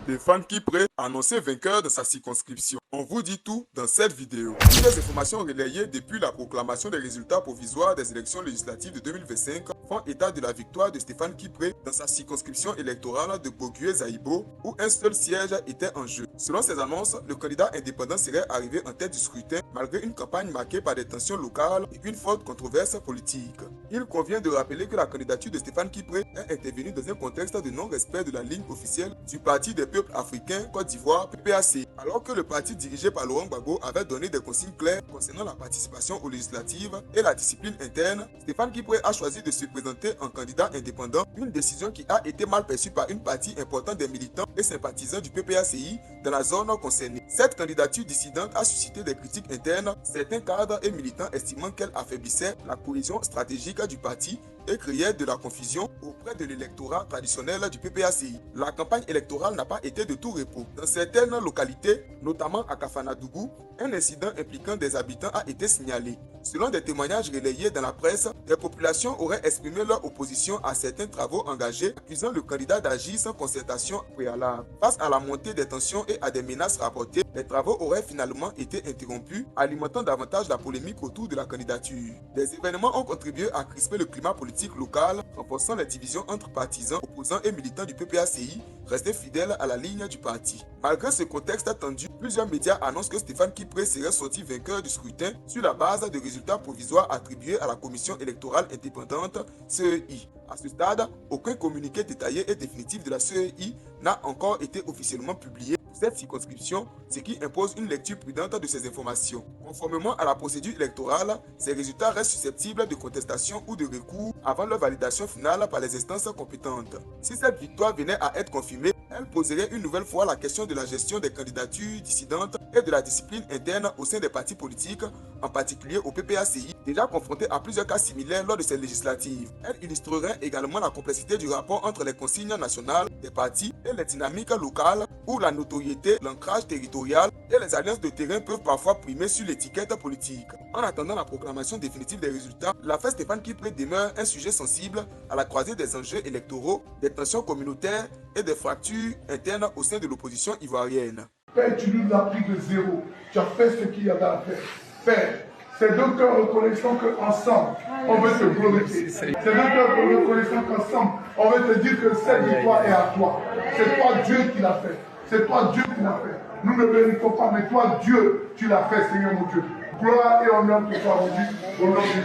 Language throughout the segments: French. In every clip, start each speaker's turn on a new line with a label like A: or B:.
A: Stéphane Kipré annoncé vainqueur de sa circonscription. On vous dit tout dans cette vidéo. Toutes les informations relayées depuis la proclamation des résultats provisoires des élections législatives de 2025 font état de la victoire de Stéphane Kipré dans sa circonscription électorale de Bogué-Zaïbo où un seul siège était en jeu. Selon ces annonces, le candidat indépendant serait arrivé en tête du scrutin malgré une campagne marquée par des tensions locales et une forte controverse politique. Il convient de rappeler que la candidature de Stéphane Kipré est intervenue dans un contexte de non-respect de la ligne officielle du Parti des peuples africains Côte d'Ivoire PPAC, alors que le parti dirigé par Laurent Gbagbo avait donné des consignes claires concernant la participation aux législatives et la discipline interne. Stéphane Kipré a choisi de se présenter en candidat indépendant, une décision qui a été mal perçue par une partie importante des militants et sympathisants du PPACI dans la zone concernée. Cette candidature dissidente a suscité des critiques internes, certains cadres et militants estimant qu'elle affaiblissait la cohésion stratégique du parti et créait de la confusion auprès de l'électorat traditionnel du PPACI. La campagne électorale n'a pas été de tout repos. Dans certaines localités, notamment à Kafanadougou, un incident impliquant des habitants a été signalé. Selon des témoignages relayés dans la presse, des populations auraient exprimé leur opposition à certains travaux engagés, accusant le candidat d'agir sans concertation préalable. Face à la montée des tensions et à des menaces rapportées, les travaux auraient finalement été interrompus, alimentant davantage la polémique autour de la candidature. Des événements ont contribué à crisper le climat politique local, renforçant les divisions entre partisans, opposants et militants du PPACI, restés fidèles à la ligne du parti. Malgré ce contexte tendu, plusieurs médias annoncent que Stéphane Kipré serait sorti vainqueur du scrutin sur la base de résultats provisoires attribués à la Commission électorale indépendante CEI. À ce stade, aucun communiqué détaillé et définitif de la CEI n'a encore été officiellement publié pour cette circonscription, ce qui impose une lecture prudente de ces informations. Conformément à la procédure électorale, ces résultats restent susceptibles de contestation ou de recours avant leur validation finale par les instances compétentes. Si cette victoire venait à être confirmée, elle poserait une nouvelle fois la question de la gestion des candidatures dissidentes et de la discipline interne au sein des partis politiques, en particulier au PPACI, déjà confronté à plusieurs cas similaires lors de ces législatives. Elle illustrerait également la complexité du rapport entre les consignes nationales des partis et les dynamiques locales, où la notoriété, l'ancrage territorial et les alliances de terrain peuvent parfois primer sur l'étiquette politique. En attendant la proclamation définitive des résultats, l'affaire Stéphane Kipré demeure un sujet sensible à la croisée des enjeux électoraux, des tensions communautaires et des fractures internes au sein de l'opposition ivoirienne.
B: Père, tu nous as pris de zéro. Tu as fait ce qu'il y avait à faire. Père, c'est deux cœurs reconnaissants qu'ensemble, on veut te glorifier. C'est deux cœurs reconnaissants qu'ensemble, on veut te dire que cette victoire est à toi. C'est toi Dieu qui l'a fait. C'est toi Dieu qui l'a fait. Nous ne méritons pas, mais toi Dieu, tu l'as fait, Seigneur mon Dieu. Gloire et honneur pour toi aujourd'hui, au nom de Jésus.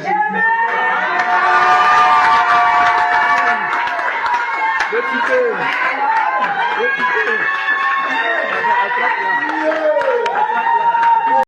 C: Député.